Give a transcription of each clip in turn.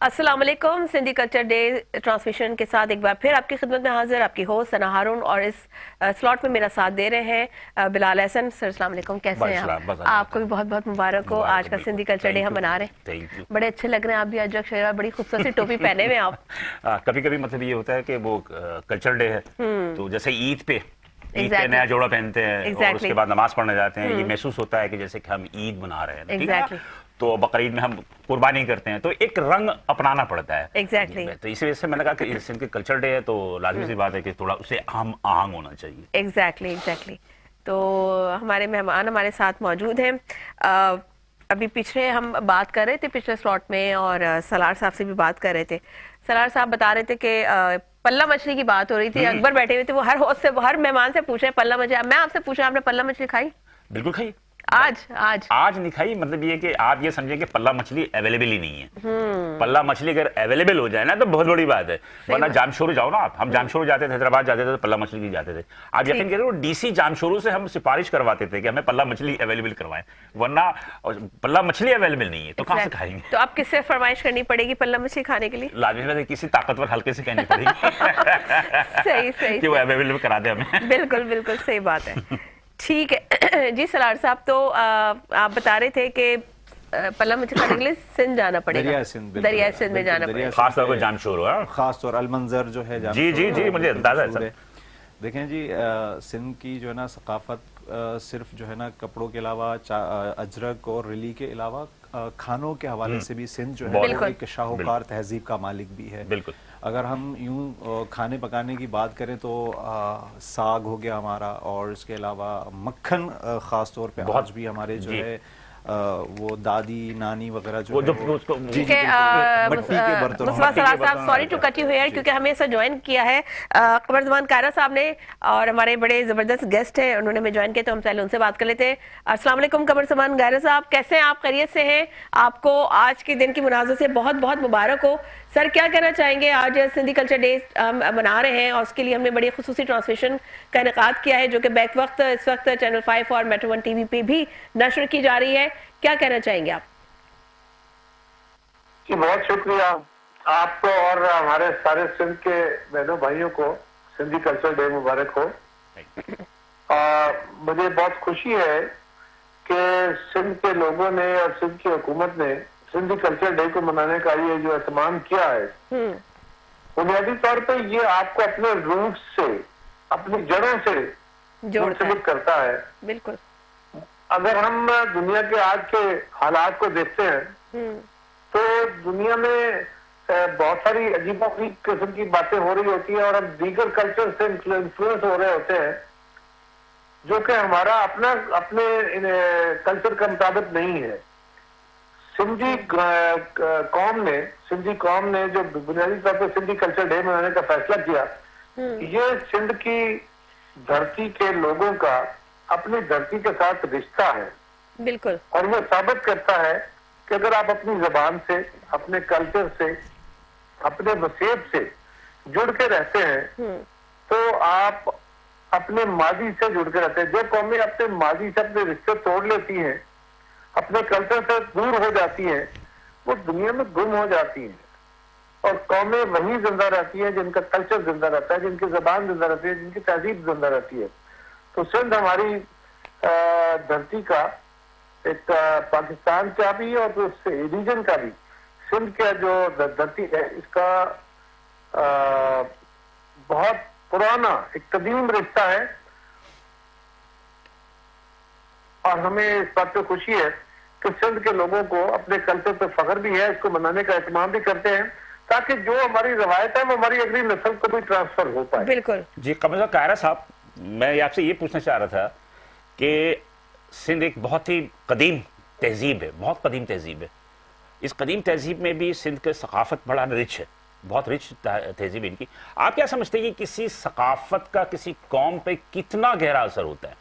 अस्सलाम वालेकुम। Sindhi culture day transmission के साथ एक बार फिर आपकी खिदमत में हाजिर आपकी होस्ट सना हारून, और इस स्लॉट में मेरा साथ दे रहे हैं बिलाल हसन सर। अस्सलाम वालेकुम, कैसे हैं आप? आपको भी बहुत बहुत मुबारक हो। आज का सिंधी कल्चर डे हम मना रहे हैं। बड़े अच्छे लग रहे हैं आप भी अजक शेरा, बड़ी खूबसूरत सी टोपी पहने हुए आप। कभी कभी मतलब ये होता है कि वो कल्चर डे है तो जैसे ईद पे नया जोड़ा पहनते हैं और उसके बाद नमाज पढ़ने जाते हैं, ये महसूस होता है कि जैसे कि हम ईद मना रहे हैं, ठीक है? तो बकरीद में हम कुर्बानी करते हैं, तो एक रंग अपनाना पड़ता है। तो इसी वजह से मैंने कहा कि सिंध के कल्चर डे है तो लाजमी सी बात है कि थोड़ा उसे हम आहंग होना चाहिए। एग्जैक्टली। तो हमारे मेहमान हमारे साथ मौजूद हैं। अभी पिछले हम बात कर रहे थे पिछले स्लॉट में, और सलार साहब से भी बात कर रहे थे। सलार साहब बता रहे थे कि पल्ला मछली की बात हो रही थी। अकबर बैठे हुए थे, वो हर होस्ट से हर मेहमान से पूछ रहे पल्ला मछली। मैं आपसे पूछ रहा हूं, आपने पल्ला मछली खाई? बिल्कुल खाई। आज नहीं खाई। मतलब ये कि आप ये समझें कि पल्ला मछली अवेलेबल ही नहीं है। पल्ला मछली अगर अवेलेबल हो जाए ना तो बहुत बड़ी बात है। वरना जामशोरू जाओ ना आप, हम जामशोरू जाते थे, हैदराबाद जाते थे तो पल्ला मछली की जाते थे। आप यकीन करिए डीसी जामशोरू से हम सिफारिश करवाते थे कि हमें पल्ला मछली अवेलेबल करवाएं, वरना पल्ला मछली अवेलेबल नहीं है तो कहां से खाएंगे? तो आप किससे फरमाइश करनी पड़ेगी पल्ला मछली खाने के लिए? लाजमी किसी ताकतवर हल्के से कहनी पड़ेगी सही कि वो अवेलेबल करा दे हमें। बिल्कुल सही बात है। ठीक है जी सलार साहब, तो आप बता रहे थे कि पल्ला मछली खाने के लिए सिंध जाना पड़ेगा, दरिया सिंध में जाना पड़ेगा, खास तौर पर जामशोरू, खास तौर अलमंजर जो है जी मुझे अंदाजा है। देखें जी, सिंध की जो है ना सकाफत सिर्फ जो है ना कपड़ों के अलावा अजरक और रिली के अलावा खानों के हवाले से भी सिंध जो है एक शाहूकार तहजीब का मालिक भी है। बिल्कुल। अगर हम यूं खाने पकाने की बात करें तो साग हो गया हमारा, और इसके अलावा मक्खन खास तौर पे आज भी हमारे जो है वो दादी नानी वगैरह जो है मट्टी के बर्तनों। Sorry to cut you here, क्योंकि हमें ऐसा ज्वाइन किया है कमर ज़मान कायरा साहब ने, और हमारे बड़े जबरदस्त गेस्ट हैं, उन्होंने हमें ज्वाइन किया तो हम पहले उनसे बात कर लेते हैं। अस्सलाम वालेकुम कमर ज़मान कायरा साहब, कैसे हैं आप? खैरियत से हैं? आपको आज के दिन की मुनाज़र से बहुत बहुत मुबारक हो। सर क्या कहना चाहेंगे? आज सिंधी कल्चर डे मना रहे हैं और उसके लिए हमने बड़ी खुसूसी ट्रांसमिशन का इनेकाद किया है जो कि बैक वक्त इस वक्त चैनल 5 और मेट्रो 1 टीवी पे भी नशर की जा रही है। क्या कहना चाहेंगे आप? जी बहुत शुक्रिया आपको और हमारे सारे सिंध के बहनों भाइयों को सिंधी कल्चर डे मुबारक हो। मुझे बहुत खुशी है कि सिंध के लोगों ने और सिंध की हुकूमत ने सिंधी कल्चर डे को मनाने का ये जो एहतमाम किया है, बुनियादी तौर पे ये आपको अपने रूट से, अपनी जड़ों से मुंसलिक करता है। बिल्कुल। अगर हम दुनिया के आज के हालात को देखते हैं तो दुनिया में बहुत सारी अजीबोगरीब किस्म की बातें हो रही होती है और हम दीगर कल्चर से इन्फ्लुएंस हो रहे होते हैं जो कि हमारा अपने कल्चर के मुताबिक नहीं है। सिंधी कौम ने जो बुनियादी तौर पर सिंधी कल्चर डे मनाने का फैसला किया, ये सिंध की धरती के लोगों का अपनी धरती के साथ रिश्ता है। बिल्कुल। और वो साबित करता है कि अगर आप अपनी जबान से, अपने कल्चर से, अपने वसीयत से जुड़ के रहते हैं तो आप अपने माजी से जुड़ के रहते हैं। जो कौमें अपने माजी से अपने रिश्ते तोड़ लेती हैं, अपने कल्चर से दूर हो जाती हैं, वो दुनिया में गुम हो जाती हैं। और कौमें वही जिंदा रहती हैं जिनका कल्चर जिंदा रहता है, जिनकी जबान जिंदा रहती है, जिनकी तहजीब जिंदा रहती है। तो सिंध हमारी धरती का एक पाकिस्तान का भी और उस रीजन का भी, सिंध का जो धरती है इसका बहुत पुराना एक कदीम रिश्ता है। और हमें इस बात पे खुशी है कि सिंध के लोगों को अपने कल्चर पे फख्र भी है, इसको मनाने का एहतमाम भी करते हैं ताकि जो हमारी रवायत है वो हमारी अगली नस्ल को भी ट्रांसफर हो पाए। बिल्कुल जी। कमर कायरा साहब, मैं आपसे ये पूछना चाह रहा था कि सिंध एक बहुत ही कदीम तहजीब है, बहुत कदीम तहजीब है। इस कदीम तहजीब में भी सिंध के सकाफत बड़ा रिच है, बहुत रिच तहजीब इनकी। आप क्या समझते हैं कि किसी सकाफत का किसी कौम पे कितना गहरा असर होता है?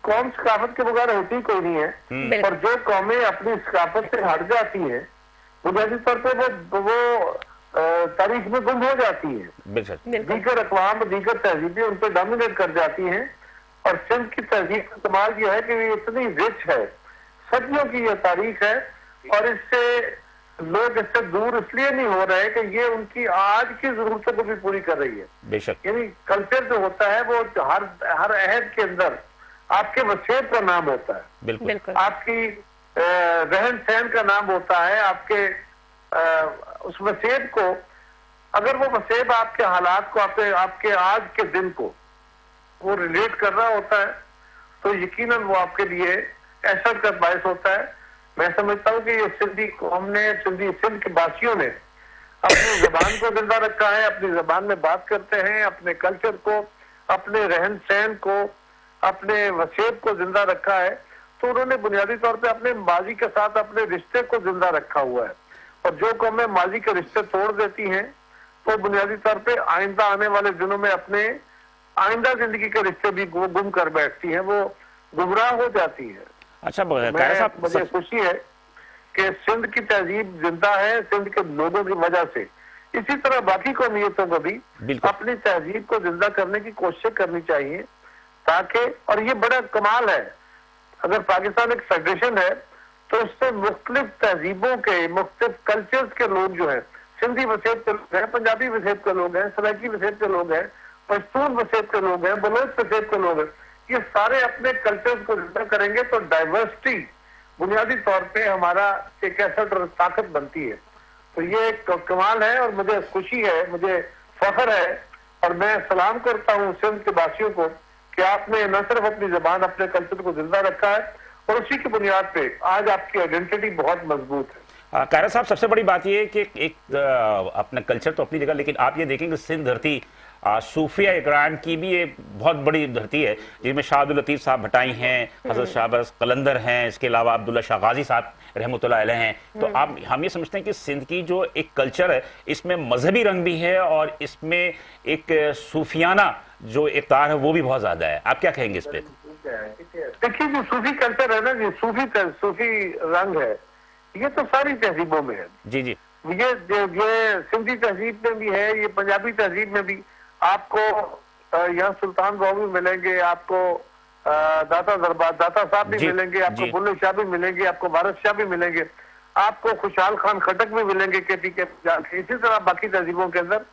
कौम सकाफत के बगैर होती कोई नहीं है, और जो कौमें अपनी सकाफत से हट जाती हैं बुनियादी तौर पर वो तारीख में गुम हो जाती है। दीगर अक़वाम, दीगर तहजीबें उन पर डोमिनेट कर जाती हैं। और सिंध की तहजीब का कमाल यह है कि ये इतनी रिच है, सदियों की यह तारीख है, और इससे लोग इससे दूर इसलिए नहीं हो रहे कि ये उनकी आज की जरूरतों को भी पूरी कर रही है। बेशक। यानी कल्चर जो होता है वो हर अहद के अंदर आपके वसीयत का नाम होता है, बिल्कुल बिल्कुल आपकी रहन सहन का नाम होता है, आपके उस वसीयत को, अगर वो वसीयत आपके हालात को, आपके आज के दिन को वो रिलेट कर रहा होता है तो यकीनन वो आपके लिए असर का बायस होता है। मैं समझता हूँ कि ये सिंधी कौम ने, सिंध के वासियों ने अपनी जबान को जिंदा रखा है, अपनी जबान में बात करते हैं, अपने कल्चर को, अपने रहन सहन को, अपने वसीयत को जिंदा रखा है। तो उन्होंने बुनियादी तौर पे अपने माजी के साथ अपने रिश्ते को जिंदा रखा हुआ है। और जो कौमें माजी के रिश्ते तोड़ देती हैं तो बुनियादी तौर पे आइंदा आने वाले दिनों में अपने आइंदा जिंदगी के रिश्ते भी गुम कर बैठती हैं, वो गुमराह हो जाती है। अच्छा कायरा साहब, मुझे खुशी है कि सिंध की तहजीब जिंदा है सिंध के लोगों की वजह से। इसी तरह बाकी कौमियतों को भी अपनी तहजीब को जिंदा करने की कोशिश करनी चाहिए ताकि, और ये बड़ा कमाल है, अगर पाकिस्तान एक फेडरेशन है तो उससे मुख्तलिफ तहजीबों के, मुख्तलिफ कल्चर्स के लोग जो है, सिंधी वसीयत के लोग हैं, पंजाबी वसीयत के लोग हैं, सराइकी वसीयत के लोग हैं, पश्तून वसीयत के लोग हैं, बलोच वसीयत के लोग हैं, ये सारे अपने कल्चर्स को जिंदा करेंगे तो डाइवर्सिटी बुनियादी तौर पे हमारा एक एसेट और ताकत बनती है। तो ये एक कमाल है और मुझे खुशी है, मुझे फख्र है, और मैं सलाम करता हूँ सिंध के वासियों को कि आपने न सिर्फ अपनी जबान, अपने कल्चर को जिंदा रखा है और उसी की बुनियाद पे आज आपकी आइडेंटिटी बहुत मजबूत है। कायरा साहब, सबसे बड़ी बात ये है कि एक अपना कल्चर तो अपनी जगह, लेकिन आप ये देखेंगे सिंध धरती सूफिया इकराम की भी ये बहुत बड़ी धरती है, जिसमें शाह अब्दुल लतीफ साहब भटाई हैं, हजरत शाहबाज कलंदर हैं, इसके अलावा अब्दुल्ला शाह गाजी साहब रहमतुल्लाह अलैह हैं। तो आप हम ये समझते हैं कि सिंध की जो एक कल्चर है इसमें मजहबी रंग भी है और इसमें एक सूफियाना जो इक़्तिदार है वो भी बहुत ज्यादा है। आप क्या कहेंगे इस पे? देखिए, जो सूफी कल्चर है ना, जो सूफी रंग है, ये तो सारी तहजीबों में है। जी जी, ये सिंधी तहजीब में भी है, ये पंजाबी तहजीब में भी। आपको यहाँ सुल्तान बाबू भी मिलेंगे, आपको दाता साहब भी मिलेंगे, आपको बुल्ले शाह भी मिलेंगे, आपको भारत शाह भी मिलेंगे, आपको खुशहाल खान खटक भी मिलेंगे केपी के। इसी तरह बाकी तहजीबों के अंदर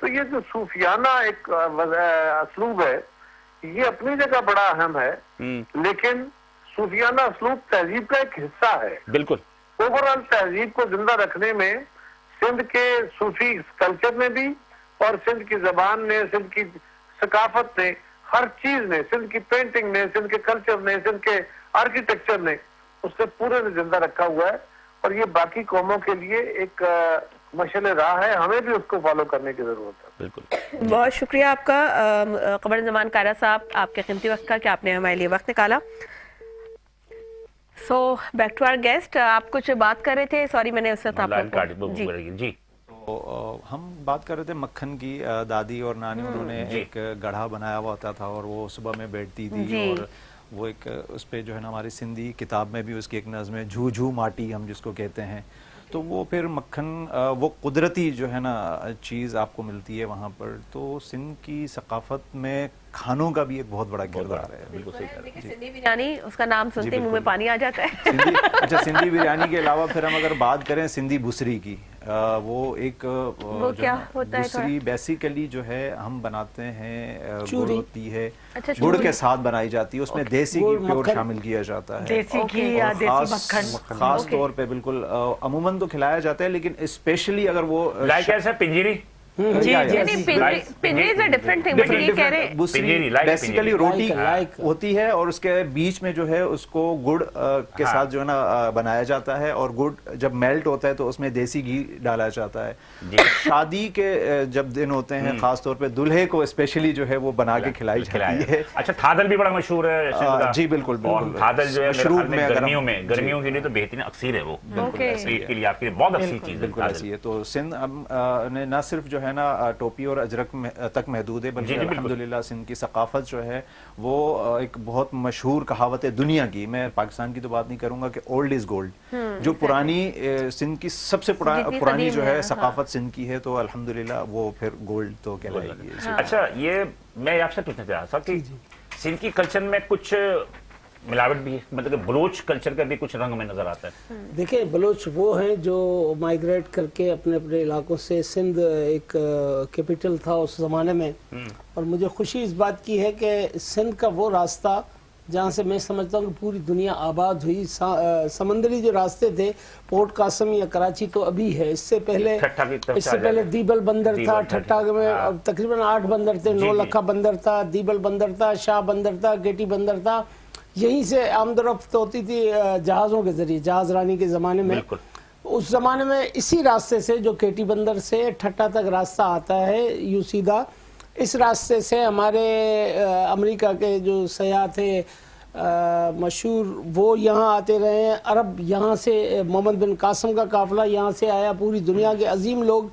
तो ये जो सूफियाना एक असलूब है ये अपनी जगह बड़ा अहम है, लेकिन सूफियाना असलूब तहजीब का एक हिस्सा है। बिल्कुल। ओवरऑल तहजीब को जिंदा रखने में सिंध के सूफी कल्चर ने भी, और सिंध की जबान ने, सिंध की सकाफत ने, हर चीज ने, सिंध की पेंटिंग ने, सिंध के कल्चर ने, सिंध के आर्किटेक्चर ने, उससे पूरे ने जिंदा रखा हुआ है। और ये बाकी कौमों के लिए एक मशअल राह है, हमें भी उसको फॉलो करने की जरूरत है। बिल्कुल। बहुत शुक्रिया आपका कमर ज़मान कायरा साहब, आपके कीमती वक्त का कि आपने हमारे लिए वक्त निकाला। So back to our guest, आप कुछ बात कर रहे थे, सॉरी मैंने उस वक्त आपको जी। तो हम बात कर रहे थे मक्खन की। दादी और नानी उन्होंने एक गढ़ा बनाया हुआ होता था और वो सुबह में बैठती थी, और वो एक उस पे जो है ना, हमारी सिंधी किताब में भी उसकी एक नज़्म है, झू झू माटी हम जिसको कहते हैं। तो वो फिर मक्खन, वो कुदरती जो है ना चीज़ आपको मिलती है वहाँ पर। तो सिंध की सकाफत में खानों का भी एक बहुत बड़ा किरदार है। बिल्कुल सही कह रहे हैं। सिंधी बिरयानी, उसका नाम सुनते ही मुंह में पानी आ जाता है। अच्छा, सिंधी बिरयानी के अलावा फिर हम अगर बात करें सिंधी बुसरी की, वो एक वो क्या होता है? बुसरी बेसिकली जो है हम बनाते हैं, गुड़ होती है, अच्छा, गुड़ के साथ बनाई जाती है, उसमें देसी घी प्योर शामिल किया जाता है, देसी घी या देसी मक्खन खास तौर पे। बिल्कुल अमूमन तो खिलाया जाता है, लेकिन स्पेशली अगर वो लाइक ऐसा पिंजरी, जी पिंजरी is a different thing, but ये कह रहे हैं बेसिकली रोटी होती है और उसके बीच में जो है उसको गुड़ के साथ जो है ना बनाया जाता है, और गुड़ जब मेल्ट होता है तो उसमें देसी घी डाला जाता है। शादी के जब दिन होते हैं, खास तौर पे दूल्हे को स्पेशली जो है वो बना के खिलाई जाती है। अच्छा, थादल भी बड़ा मशहूर है। जी बिल्कुल बिल्कुल। थादल जो है गर्मियों के लिए तो बेहतरीन अक्सीर है, वो पेट के लिए आपके बहुत अच्छी चीज है। बिल्कुल ऐसी है। तो सिंध ने न सिर्फ जो है ना टोपी और अजरक तक महदूद है, बल्कि अल्हम्दुलिल्लाह सिंध की सकाफत जो है वो एक बहुत मशहूर कहावत है दुनिया की। मैं पाकिस्तान की तो बात नहीं करूंगा कि ओल्ड इज गोल्ड, जो पुरानी सिंध की सबसे पुरानी जो है सकाफत सिंध की है, तो अल्हम्दुलिल्लाह वो फिर गोल्ड तो कहलाएगी। अच्छा, ये मैं आपसे पूछना चाह रहा था कि सिंध की कल्चर में कुछ मिलावट भी है, मतलब कि बलोच कल्चर का भी कुछ रंग में नजर आता है। देखिए, बलोच वो हैं जो माइग्रेट करके अपने अपने इलाकों से, सिंध एक कैपिटल था उस ज़माने में, और मुझे खुशी इस बात की है कि सिंध का वो रास्ता जहाँ से मैं समझता हूँ कि पूरी दुनिया आबाद हुई, समंदरी जो रास्ते थे, पोर्ट कासम या कराची तो अभी है, इससे पहले दीबल बंदर था, ठट्टा में तकरीबन 8 बंदर थे, नौलखा बंदर था, दीबल बंदर था, शाह बंदर था, गेटी बंदर था। यहीं से आमदरफ्त होती थी जहाज़ों के ज़रिए, जहाज़ रानी के ज़माने में। उस ज़माने में इसी रास्ते से, जो केटी बंदर से ठट्टा तक रास्ता आता है यूँ सीधा, इस रास्ते से हमारे अमेरिका के जो सयाह थे मशहूर, वो यहाँ आते रहे हैं। अरब यहाँ से, मोहम्मद बिन कासिम का काफ़िला यहाँ से आया, पूरी दुनिया के अजीम लोग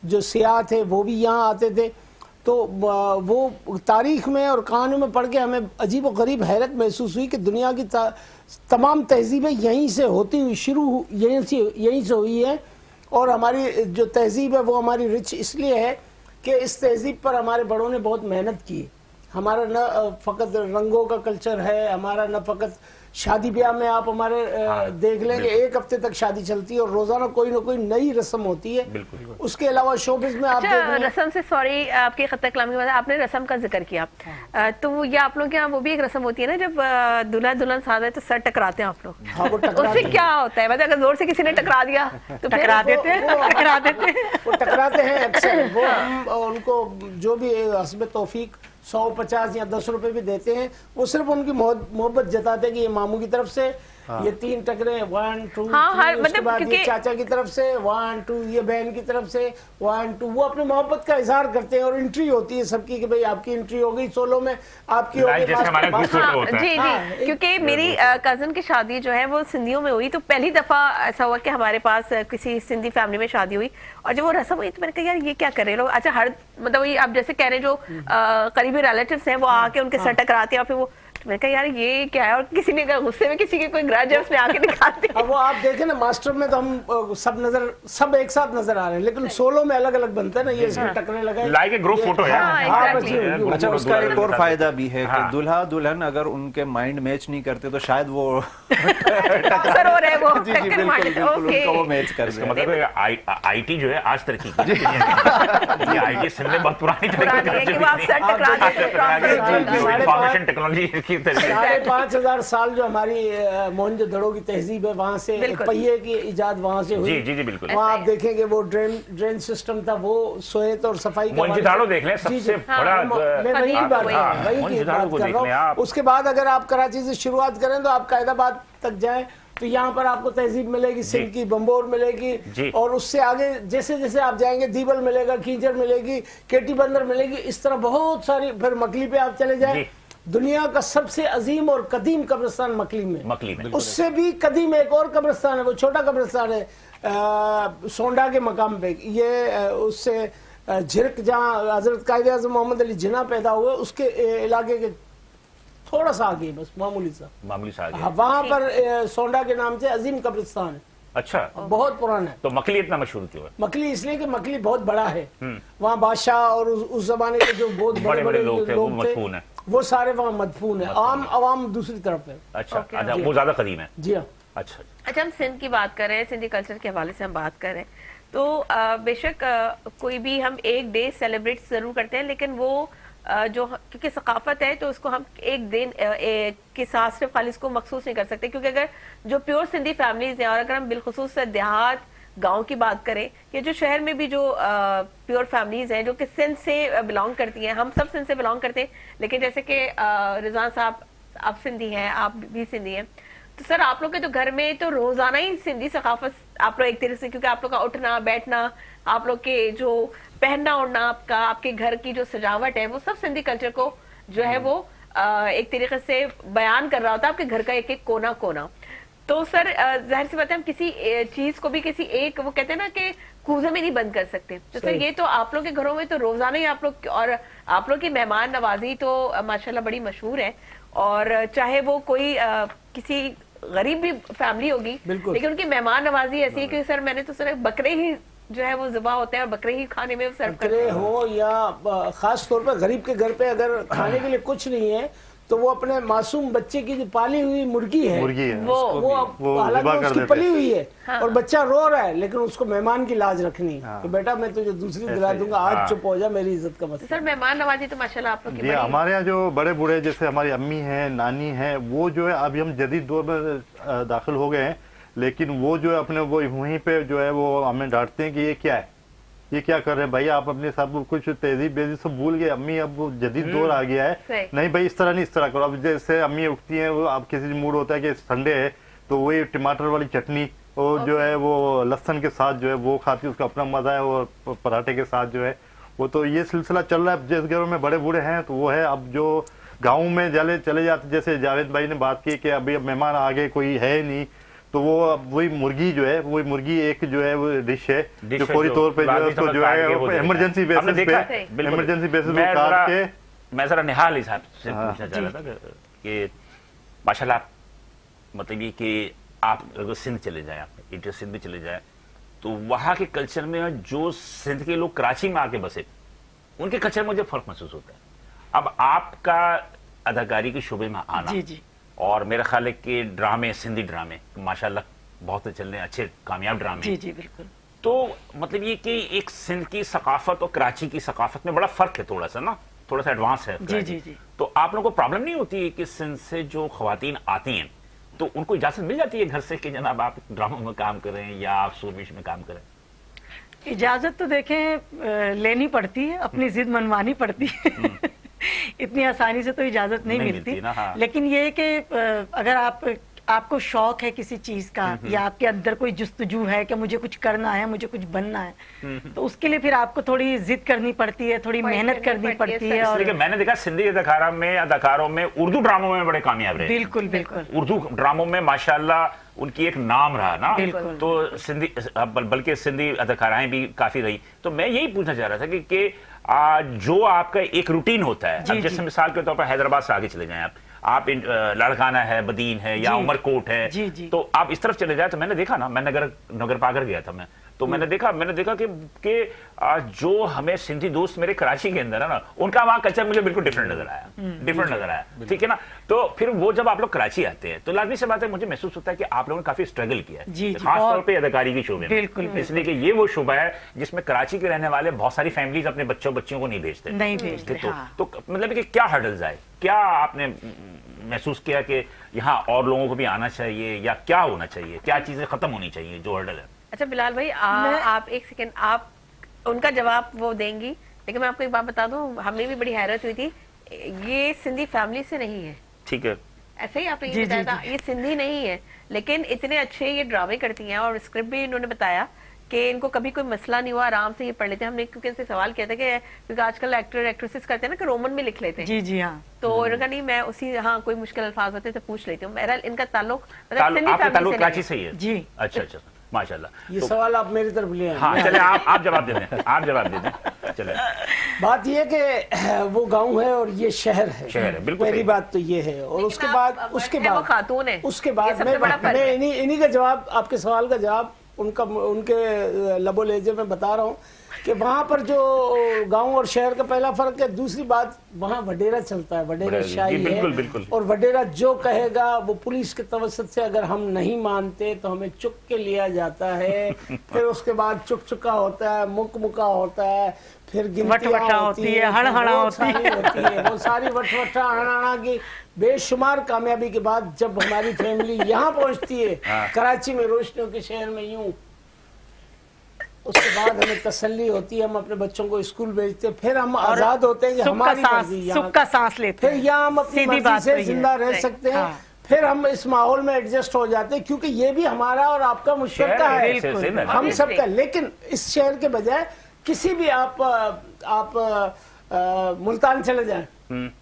जो सयाह थे वो भी यहाँ आते थे। तो वो तारीख़ में और कहानियों में पढ़ के हमें अजीब व गरीब हैरत महसूस हुई कि दुनिया की तमाम तहजीबें यहीं से होती हुई शुरू, यहीं से हुई है। और हमारी जो तहजीब है वो हमारी रिच इसलिए है कि इस तहजीब पर हमारे बड़ों ने बहुत मेहनत की। हमारा न फ़कत रंगों का कल्चर है, हमारा न फ़कत शादी ब्याह में आप हमारे देख लेंगे 1 हफ्ते तक शादी चलती है और रोजाना कोई ना कोई नई रस्म होती है। उसके अलावा शोबिज़ में आप रस्म से, सॉरी आपकी खत्ता कलामी के बाद आपने रस्म का जिक्र किया, तो ये आप लोग के यहाँ वो भी एक रस्म होती है ना, जब दूल्हा दुल्हन साथ है तो सर टकराते हैं आप लोग। हाँ, वो उससे क्या होता है, मतलब अगर जोर से किसी ने टकरा दिया तो टकरा देते हैं अक्सर वो। हम उनको जो भी हस्ब तौफीक 150 या 10 रुपए भी देते हैं, वो सिर्फ उनकी मोहब्बत जताते हैं कि ये मामू की तरफ से ये 3 टकरे 1 2 3, उसके बाद ये चाचा की तरफ से 1 2, ये बहन की तरफ से 1 2, वो अपने मोहब्बत का इजहार करते हैं। और एंट्री होती है सबकी कि भाई आपकी एंट्री हो गई, सोलो में आपकी हो गई। जी जी, क्योंकि मेरी कजन की शादी जो है वो सिंधियों में हुई, तो पहली दफा ऐसा हुआ कि हमारे पास किसी सिंधी फैमिली में शादी हुई, और जब वो रस्म हुई तो मैंने कहा यार ये क्या कर रहे लोग। अच्छा, हर मतलब ये आप जैसे कह रहे हैं जो करीबी रिलेटिव्स हैं वो आके उनके सर टकराते हैं, और फिर वो, मैं कहा यार ये क्या है, और किसी ने गुस्से में किसी के कोई ग्रज है उसने आके दिखाते हैं। अब वो आप देखें ना, मास्टर में तो हम सब एक साथ नजर आ रहे हैं, लेकिन सोलो में अलग अलग बनते हैं ना, ये इसमें टकरे लगा लाइक ग्रुप फोटो है। अच्छा, उसका एक और फायदा भी है कि दूल्हा दुल्हन अगर उनके माइंड मैच नहीं करते तो शायद वो वो मैच कर दे। मतलब आईटी जो है आज तरक्की की, आईटी सिंध में बहुत पुरानी इंफॉर्मेशन टेक्नोलॉजी 5,500 साल जो हमारी मोहनजोदड़ो की तहजीब है, वहाँ से पहिए की इजाद वहाँ से हुई। जी बिल्कुल। वहाँ आप देखेंगे वो ड्रेन सिस्टम था, वो सोयत और सफाई मोहनजोदड़ो देख लें, सबसे बड़ा वही की बात कर रहा हूँ। उसके बाद अगर आप कराची से शुरुआत करें तो आप कायदाबाद तक जाएं तो यहाँ पर आपको तहजीब मिलेगी, सिंध की बम्बोर मिलेगी, और उससे आगे जैसे जैसे आप जाएंगे दीबल मिलेगा, खींचर मिलेगी, केटी बंदर मिलेगी, इस तरह बहुत सारी। फिर मकली पे आप चले जाएं, दुनिया का सबसे अजीम और कदीम कब्रिस्तान मकली में। उससे भी कदीम एक और कब्रिस्तान है, वो छोटा कब्रिस्तान है सोंडा के मकाम पे। ये उससे झिरक जहाँ हजरत कायदे आज़म मोहम्मद अली जिन्ना पैदा हुए उसके इलाके के थोड़ा सा आगे, बस मामूली सा आगे। वहाँ पर सोंडा के नाम से अजीम कब्रिस्तान है। अच्छा, बहुत पुराना है। तो मकली इतना मशहूर क्यों है? मकली इसलिए कि मकली बहुत बड़ा है, वहाँ बादशाह और उस जमाने के जो बहुत बड़े लोग थे वो सारे वहाँ मदफून है। आम अवाम दूसरी तरफ है। अच्छा, वो ज्यादा कदीम है। जी हाँ। अच्छा, हम सिंध की बात कर रहे हैं, सिंधी कल्चर के हवाले से हम बात कर रहे हैं, तो बेशक कोई भी हम एक डे सेलिब्रेट जरूर करते हैं, लेकिन वो जो क्योंकि सकाफत है तो उसको हम एक दिन के साथ सिर्फ खाली इसको मखसूस नहीं कर सकते, क्योंकि अगर जो प्योर सिंधी फैमिलीज हैं, और अगर हम बिलखुसूस देहात गांव की बात करें, या जो शहर में भी जो प्योर फैमिलीज हैं जो कि सिंध से बिलोंग करती हैं, हम सब सिंध से बिलोंग करते हैं, लेकिन जैसे कि रिजवान साहब आप सिंधी हैं, आप भी सिंधी हैं, तो सर आप लोग के तो घर में तो रोजाना ही सिंधी सकाफत आप लोग एक तरह से, क्योंकि आप लोग का उठना बैठना, आप लोग के जो पहनना ओढ़ना, आपका आपके घर की जो सजावट है, वो सब सिंधी कल्चर को जो है वो एक तरीके से बयान कर रहा होता है, आपके घर का एक एक कोना कोना। तो सर जाहिर सी बात है हम किसी चीज को भी किसी एक, वो कहते हैं ना कि कूजे में नहीं बंद कर सकते, तो सर ये तो आप लोग के घरों में तो रोजाना ही आप लोग, और आप लोग की मेहमान नवाजी तो माशाल्लाह बड़ी मशहूर है, और चाहे वो कोई किसी गरीब भी फैमिली होगी, लेकिन उनकी मेहमान नवाजी ऐसी है कि सर मैंने तो सर बकरे ही जो है वो ज़िबा होते हैं और बकरे ही खाने में सर्व करते हैं। हो या खास तौर पर गरीब के घर पे अगर खाने के लिए कुछ नहीं है تو وہ اپنے معصوم بچے کی جو پالی ہوئی مرغی ہے وہ حالانکہ اس کی پلی ہوئی ہے اور بچہ رو رہا ہے لیکن اس کو مہمان کی لاج رکھنی ہے کہ بیٹا میں تجھے دوسری دلا دوں گا، آج چپ ہو جا، میری عزت کا مسئلہ۔ سر مہمان نوازی تو ماشاءاللہ آپ لوگ کی بڑی ہمارے یہاں جو بڑے بوڑھے جیسے ہماری امی ہیں، نانی ہیں، وہ جو ہے ابھی ہم جدید دور میں داخل ہو گئے ہیں، لیکن وہ جو ہے اپنے وہ وہیں پہ جو ہے وہ ہمیں ڈانٹتے ہیں کہ یہ کیا ہے، یہ کیا کر رہے ہیں بھائی، آپ اپنے سب کچھ تہذیب بیزی سب بھول گئے، امی اب وہ جدید دور آ گیا ہے، نہیں بھائی اس طرح نہیں، اس طرح کرو۔ اب جیسے امی اٹھتی ہیں، وہ اب کسی موڈ ہوتا ہے کہ سنڈے ہے تو وہی ٹماٹر والی چٹنی اور جو ہے وہ لہسن کے ساتھ جو ہے وہ کھاتی، اس کا اپنا مزہ ہے، اور پراٹھے کے ساتھ جو ہے وہ، تو یہ سلسلہ چل رہا ہے۔ جس گھروں میں بڑے بوڑھے ہیں تو وہ ہے، اب جو گاؤں میں چلے جاتے، جیسے جاوید بھائی نے بات کی کہ ابھی اب مہمان آگے کوئی ہے نہیں، تو وہ وہی مرغی جو ہے، وہی مرغی ایک جو ہے وہ ڈش ہے جو فوری طور پہ جو ہے اس کو جو ہے ایمرجنسی بیسس پہ کاٹ کے۔ میں ذرا نہال صاحب سے پوچھنا چاہ رہا تھا کہ ماشاءاللہ مطلب یہ کہ آپ اگر سندھ چلے جائیں، آپ انٹر سندھ بھی چلے جائیں، تو وہاں کے کلچر میں جو سندھ کے لوگ کراچی میں آ کے بسے، ان کے کلچر میں مجھے فرق محسوس ہوتا ہے۔ اب آپ کا اداکاری کے شعبے میں آنا اور میرا خیال ہے کہ ڈرامے، سندھی ڈرامے ماشاءاللہ بہت چل رہے ہیں، اچھے کامیاب ڈرامے، جی بالکل۔ تو مطلب یہ کہ ایک سندھ کی ثقافت اور کراچی کی ثقافت میں بڑا فرق ہے، تھوڑا سا نا، تھوڑا سا ایڈوانس ہے۔ جی تو آپ لوگوں کو پرابلم نہیں ہوتی ہے کہ سندھ سے جو خواتین آتی ہیں تو ان کو اجازت مل جاتی ہے گھر سے کہ جناب آپ ڈراموں میں کام کریں یا آپ سوربش میں کام کریں؟ اجازت تو دیکھیں لینی پڑتی ہے، اپنی ضد منوانی پڑتی ہے، اتنی آسانی سے تو اجازت نہیں ملتی، لیکن یہ کہ اگر آپ کو شوق ہے کسی چیز کا یا آپ کے اندر کوئی جستجو ہے کہ مجھے کچھ کرنا ہے، مجھے کچھ بننا ہے، تو اس کے لیے پھر آپ کو تھوڑی ضد کرنی پڑتی ہے، تھوڑی محنت کرنی پڑتی ہے۔ اور میں نے دیکھا سندھی اداکاروں میں اردو ڈراموں میں بڑے کامیاب رہے، بالکل بالکل، اردو ڈراموں میں ماشاءاللہ ان کی ایک نام رہا نا، تو سندھی بلکہ سندھی اداکارائیں بھی کافی رہی۔ تو میں یہی پوچھنا چاہ رہا تھا کہ جو آپ کا ایک روٹین ہوتا ہے، اب جیسے مثال کے طور پر حیدرآباد سے آگے چلے جائیں آپ لاڑکانہ ہے، بدین ہے یا عمر کوٹ ہے، تو آپ اس طرف چلے جائیں تو میں نے دیکھا نا، میں نگر پاگر گیا تھا میں، تو میں نے دیکھا کہ جو ہمیں سندھی دوست میرے کراچی کے اندر ہے نا، ان کا وہاں کلچر مجھے بالکل ڈفرنٹ نظر آیا، ٹھیک ہے نا۔ تو پھر وہ جب آپ لوگ کراچی آتے ہیں تو لازمی سی بات ہے، مجھے محسوس ہوتا ہے کہ آپ لوگوں نے کافی اسٹرگل کیا ہے، خاص طور پہ اداکاری کے شعبے میں، اس لیے کہ یہ وہ شعبہ ہے جس میں کراچی کے رہنے والے بہت ساری فیملیز اپنے بچوں کو نہیں بھیجتے، تو مطلب کہ کیا ہرڈلز آئے، کیا آپ نے محسوس کیا کہ یہاں اور لوگوں کو بھی آنا چاہیے یا کیا ہونا چاہیے، کیا چیزیں ختم ہونی چاہیے جو ہرڈل ہے؟ اچھا بلال بھائی، آپ ایک سیکنڈ، آپ ان کا جواب وہ دیں گی، لیکن میں آپ کو ایک بات بتا دوں، ہمیں بھی بڑی حیرت ہوئی تھی، یہ سندھی فیملی سے نہیں ہے، ٹھیک ہے، ایسے ہی آپ نے یہ بتایا تھا، یہ سندھی نہیں ہے، لیکن اتنے اچھے یہ ڈرامے کرتی ہیں اور اسکرپٹ بھی انہوں نے بتایا کہ ان کو کبھی کوئی مسئلہ نہیں ہوا، آرام سے یہ پڑھ لیتے ہیں۔ ہم نے کیونکہ ان سے سوال کیا تھا کہ کیونکہ آج کل ایکٹر ایکٹریسز کرتے ہیں نا کہ رومن میں لکھ لیتے ہیں، جی ہاں، تو انہوں نے کہا نہیں میں اسی کوئی مشکل الفاظ ہوتے تو پوچھ لیتی ہوں۔ بہرحال ان کا تعلق کراچی سے ہی ہے، جی اچھا ماشاءاللہ۔ یہ سوال آپ میری طرف لے ہاں چلے آپ جواب دے دیں، چلے۔ بات یہ کہ وہ گاؤں ہے اور یہ شہر ہے، بالکل پہلی بات تو یہ ہے، اور اس کے بعد خاتون ہے، اس کے بعد میں انہی کا جواب، آپ کے سوال کا جواب ان کے لب و لہجے میں بتا رہا ہوں کہ وہاں پر جو گاؤں اور شہر کا پہلا فرق ہے۔ دوسری بات، وہاں وڈیرا چلتا ہے، وڈیرا شاہی ہے، اور وڈیرا جو کہے گا وہ پولیس کے توسط سے اگر ہم نہیں مانتے تو ہمیں چک کے لیا جاتا ہے، پھر اس کے بعد چکا ہوتا ہے، مکا ہوتا ہے، پھر گنتیاں ہوتی ہے، ہڑ ہوتی ہے، وہ ساری وٹا ہڑا کی بے شمار کامیابی کے بعد جب ہماری فیملی یہاں پہنچتی ہے کراچی میں، روشنیوں کے شہر میں، یوں اس کے بعد ہمیں تسلی ہوتی ہے، ہم اپنے بچوں کو اسکول بھیجتے ہیں، پھر ہم آزاد ہوتے ہیں کہ ہماری مرضی، سکھ کا سانس لیتے ہیں، پھر یہاں ہم اپنی مرضی سے زندہ رہ سکتے ہیں، پھر ہم اس ماحول میں ایڈجسٹ ہو جاتے ہیں، کیونکہ یہ بھی ہمارا اور آپ کا مشترکہ ہے، ہم سب کا۔ لیکن اس شہر کے بجائے کسی بھی آپ ملتان چلے جائیں،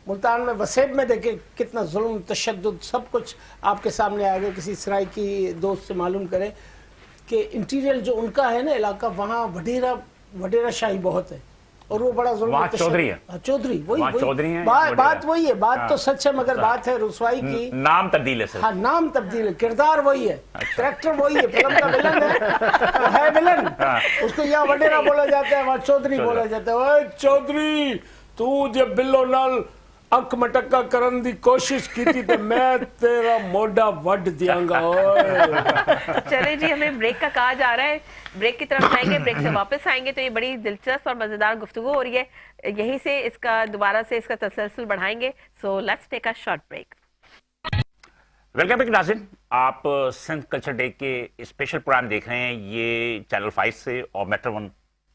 ملتان میں وسیب میں دیکھیں کتنا ظلم، تشدد، سب کچھ آپ کے سامنے آئے گا۔ کسی سرائکی دوست سے معلوم کریں کہ انٹیریل جو ان کا ہے نا علاقہ، وہاں وڈیرا شاہی بہت ہے، اور وہ بڑا ظلم، چودھری ہے، چودھری، چودھری ہیں، بات وہی ہے، بات تو سچ ہے، مگر بات ہے رسوائی کی، نام تبدیل ہے سر، ہاں نام تبدیل ہے، کردار وہی ہے، کریکٹر وہی ہے، فلم کا ولن ہے ولن، اس کو یہاں وڈیرا بولا جاتا ہے، وہاں چودھری بولا جاتا ہے۔ چودھری تو جب بلو نال ਅੱਖ ਮਟਕਾ ਕਰਨ ਦੀ ਕੋਸ਼ਿਸ਼ ਕੀਤੀ ਤੇ ਮੈਂ ਤੇਰਾ ਮੋਢਾ ਵੱਢ ਦਿਆਂਗਾ ਓਏ। चले जी, हमें ब्रेक का कहा जा रहा है, ब्रेक की तरफ जाएंगे, ब्रेक से वापस आएंगे तो ये बड़ी दिलचस्प और मजेदार गुफ्तगू हो रही है, यहीं से इसका दोबारा से इसका तसलसल बढ़ाएंगे। So let's take a short break. Welcome back नाज़रीन, आप सिंध कल्चर डे के स्पेशल प्रोग्राम देख रहे हैं। ये चैनल 5 से और मेट्रो 1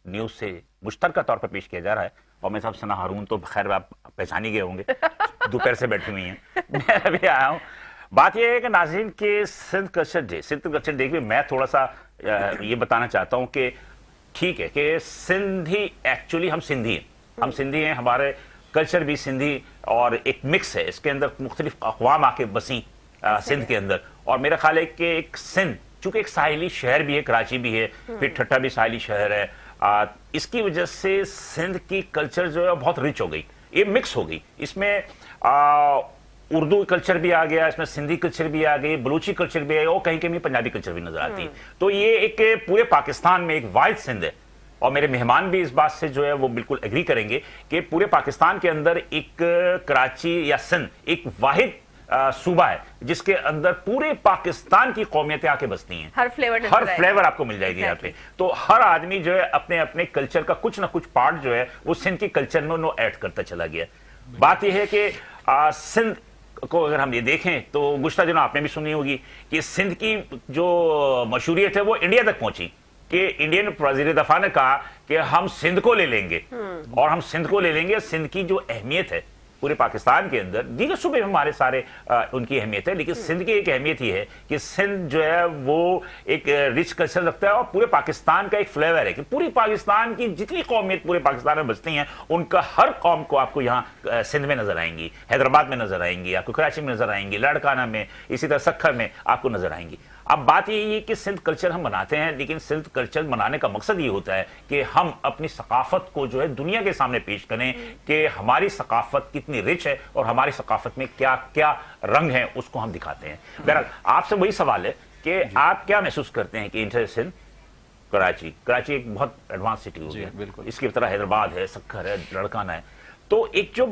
न्यूज़ से मुश्तरका तौर पर पेश किया जा रहा है। और मेरे साथ सना हारून तो खैर आप पहचान ही गए होंगे, दोपहर से बैठी हुई हैं। मैं अभी आया हूँ। बात यह है कि नाज़रीन के सिंध कल्चर डे के मैं थोड़ा सा ये बताना चाहता हूँ कि ठीक है कि सिंधी एक्चुअली हम सिंधी हैं, हमारे कल्चर भी सिंधी और एक मिक्स है, इसके अंदर मुख्तलिफ अक़वाम आके बसी सिंध के अंदर। और मेरा ख्याल है कि एक सिंध चूंकि एक साहिली शहर भी है, कराची भी है, फिर ठट्टा भी साहिली शहर है, इसकी वजह से सिंध की कल्चर जो है बहुत रिच हो गई, ये मिक्स हो गई। इसमें उर्दू कल्चर भी आ गया, इसमें सिंधी कल्चर भी आ गई, बलूची कल्चर भी है और कहीं कहीं पंजाबी कल्चर भी नजर आती है। तो ये एक पूरे पाकिस्तान में एक वाहिद सिंध है। और मेरे मेहमान भी इस बात से जो है वो बिल्कुल एग्री करेंगे कि पूरे पाकिस्तान के अंदर एक कराची या सिंध एक वाहिद सूबा है जिसके अंदर पूरे पाकिस्तान की कौमियतें आके बसती हैं। हर फ्लेवर आपको मिल जाएगी यहाँ पे। तो हर आदमी जो है अपने अपने कल्चर का कुछ ना कुछ पार्ट जो है वो सिंध की कल्चर में नो ऐड करता चला गया। बात यह है कि सिंध को अगर हम ये देखें तो गुज़श्ता दिनों आपने भी सुनी होगी कि सिंध की जो मशहूरियत है वो इंडिया तक पहुंची कि इंडियन वज़ीर दफा ने कहा कि हम सिंध को ले लेंगे और हम सिंध को ले लेंगे। सिंध की जो अहमियत है पूरे पाकिस्तान के अंदर, दीगर सूबे में हमारे सारे उनकी अहमियत है, लेकिन सिंध की एक अहमियत ही है कि सिंध जो है वो एक रिच कल्चर रखता है और पूरे पाकिस्तान का एक फ्लेवर है कि पूरी पाकिस्तान की जितनी कौमियत पूरे पाकिस्तान में बसती हैं उनका हर कौम को आपको यहाँ सिंध में नजर आएंगी, हैदराबाद में नजर आएंगी, आपको कराची में नजर आएंगी, लाड़काना में, इसी तरह सखर में आपको नजर आएंगी। अब बात यही है कि सिंध कल्चर हम मनाते हैं, लेकिन सिंध कल्चर मनाने का मकसद ये होता है कि हम अपनी सकाफत को जो है दुनिया के सामने पेश करें कि हमारी सकाफत कितनी रिच है और हमारी सकाफत में क्या क्या रंग हैं उसको हम दिखाते हैं। बहरहाल आपसे वही सवाल है कि आप क्या महसूस करते हैं कि इंटर सिंध कराची एक बहुत एडवांस सिटी हो गई, इसकी तरह हैदराबाद है, सखर है, लड़काना है, तो एक जो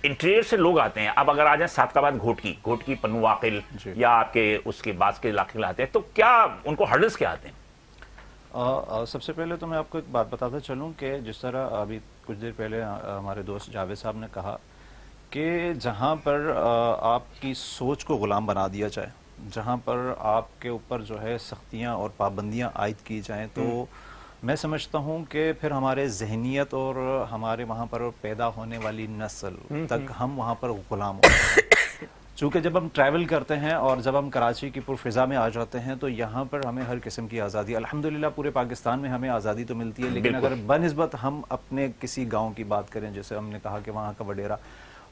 इंटीरियर से लोग आते हैं, अब अगर आ जाए सादकाबाद घोटकी पन्नू वाकिल या आपके उसके बाद के इलाके आते हैं, तो क्या उनको हर्डल्स क्या आते हैं? सबसे पहले तो मैं आपको एक बात बताता चलूं कि जिस तरह अभी कुछ देर पहले हमारे दोस्त जावेद साहब ने कहा कि जहां पर आपकी सोच को गुलाम बना दिया जाए, जहां पर आपके ऊपर जो है सख्तियां और पाबंदियां आयद की जाएं, तो मैं समझता हूं कि फिर हमारे जहनियत और हमारे वहाँ पर पैदा होने वाली नस्ल तक हम वहाँ पर गुलाम होते हैं। चूँकि जब हम ट्रैवल करते हैं और जब हम कराची की पुरफ़िज़ा में आ जाते हैं तो यहाँ पर हमें हर किस्म की आज़ादी, अल्हम्दुलिल्लाह पूरे पाकिस्तान में हमें आज़ादी तो मिलती है, लेकिन अगर बनिस्बत हम अपने किसी गाँव की बात करें, जैसे हमने कहा कि वहाँ का वडेरा,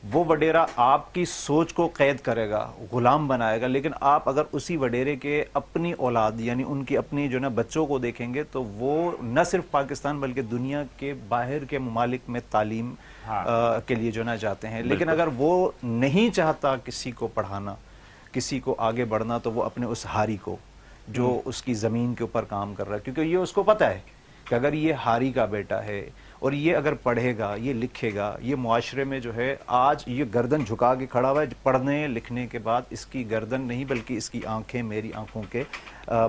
वो वडेरा आपकी सोच को कैद करेगा, गुलाम बनाएगा, लेकिन आप अगर उसी वडेरे के अपनी औलाद यानी उनकी अपनी जो ना बच्चों को देखेंगे तो वो न सिर्फ पाकिस्तान बल्कि दुनिया के बाहर के ममालिक में तालीम के लिए जो ना जाते हैं, लेकिन अगर वो नहीं चाहता किसी को पढ़ाना, किसी को आगे बढ़ना, तो वो अपने उस हारी को जो उसकी ज़मीन के ऊपर काम कर रहा है, क्योंकि ये उसको पता है कि अगर ये हारी का बेटा है और ये अगर पढ़ेगा, ये लिखेगा, ये मुआशरे में जो है आज ये गर्दन झुका के खड़ा हुआ है, पढ़ने लिखने के बाद इसकी गर्दन नहीं बल्कि इसकी आंखें मेरी आंखों के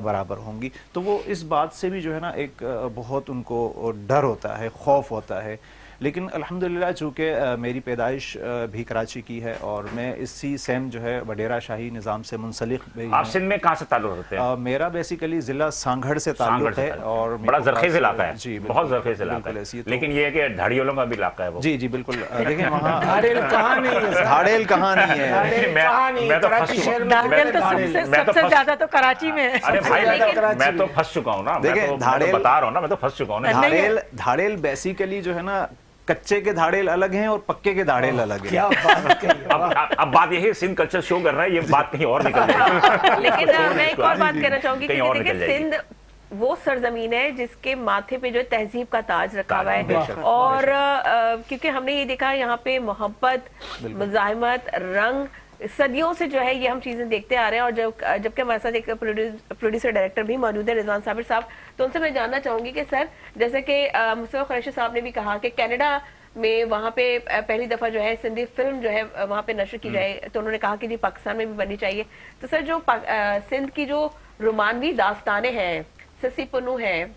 बराबर होंगी। तो वो इस बात से भी जो है ना एक बहुत उनको डर होता है, खौफ होता है। लेकिन अल्हम्दुलिल्लाह चूँकि मेरी पैदाइश भी कराची की है और मैं इसी सेम जो है वडेरा शाही निज़ाम से मुंसलिक भी। आप सिंध में कहाँ से ताल्लुक़ रखते हैं? मेरा बेसिकली ज़िला सांगढ़ से ताल्लुक़ है और बड़ा ज़रख़ीज़ इलाका है। जी, बहुत ज़रख़ीज़ इलाका है, लेकिन ये है कि धाड़ियों का भी इलाका है वो। जी जी बिल्कुल। देखिए वहाँ धाड़ेल कहाँ नहीं है, धाड़ेल कहाँ नहीं है, मैं तो सबसे ज्यादा तो कराची में है। अरे भाई मैं तो फंस चुका हूँ ना, देखिए धाड़ेल बता रहा हूँ ना, मैं तो फंस चुका हूँ ना। धाड़ेल बेसिकली जो है ना कच्चे के धाड़ेल अलग हैं और पक्के के धाड़ेल अलग हैं। क्या बात कही। अब बात यही है, सिंध कल्चर शो कर रहा है, ये बात कहीं और निकल जाएगी। लेकिन मैं एक और बात कहना चाहूंगी कि देखिए सिंध वो सरजमीन है जिसके माथे पे जो है तहजीब का ताज रखा हुआ है, और क्योंकि हमने ये देखा यहाँ पे मोहब्बत, मुज़ाहिमत, रंग सदियों से जो है ये हम चीजें देखते आ रहे हैं। और जबकि हमारे साथ एक प्रोड्यूसर डायरेक्टर भी मौजूद है, रिजवान साबिर साहब, तो उनसे मैं जानना चाहूंगी कि सर जैसे कि मुस्तफा कुरैशी साहब ने भी कहा कि कनाडा में वहाँ पे पहली दफा जो है सिंधी फिल्म जो है वहाँ पे नशर की जाए, तो उन्होंने कहा कि जी पाकिस्तान में भी बननी चाहिए। तो सर जो सिंध की जो रोमानवी दास्तानें हैं, ससी पुन्नू है,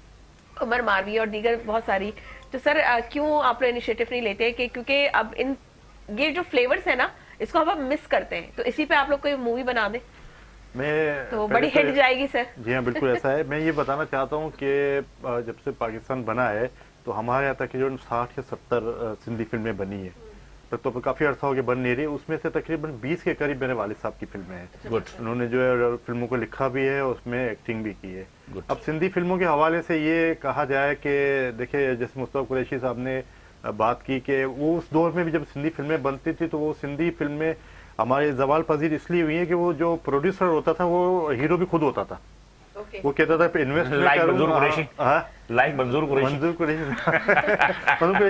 उमर मारवी और दीगर बहुत सारी, तो सर क्यों आप लोग इनिशिएटिव नहीं लेते कि क्योंकि अब इन ये जो फ्लेवर्स है ना इसको हम अब मिस करते हैं, तो इसी पे आप लोग कोई मूवी बना दें तो बड़ी हिट जाएगी सर। जी हाँ बिल्कुल ऐसा है। मैं ये बताना चाहता हूँ कि जब से पाकिस्तान बना है तो हमारे यहाँ तक जो 60 या 70 सिंधी फिल्में बनी है, तो काफ़ी अर्सा हो गया बन नहीं रही, उसमें से तकरीबन 20 के करीब मेरे वालिद साहब की फिल्में हैं। उन्होंने जो है फिल्मों को लिखा भी है, उसमें एक्टिंग भी की है। अब सिंधी फिल्मों के हवाले से ये कहा जाए कि देखिए जैसे मुस्तफा कुरैशी साहब ने बात की कि वो उस दौर में भी जब सिंधी फिल्में बनती थी तो वो सिंधी फिल्में हमारे जवाल पजीर इसलिए हुई है कि वो जो प्रोड्यूसर होता था वो हीरो भी खुद होता था। वो कहता था इन्वेस्ट मंजूर कुरैशी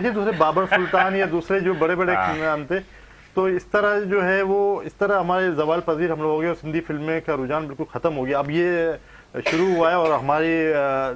दूसरे बाबर सुल्तान या दूसरे जो बड़े बड़े नाम थे। तो इस तरह जो है वो इस तरह हमारे जवाल पजीर हम लोग हो गए और सिंधी फिल्में का रुझान बिल्कुल खत्म हो गया। अब ये शुरू हुआ है और हमारी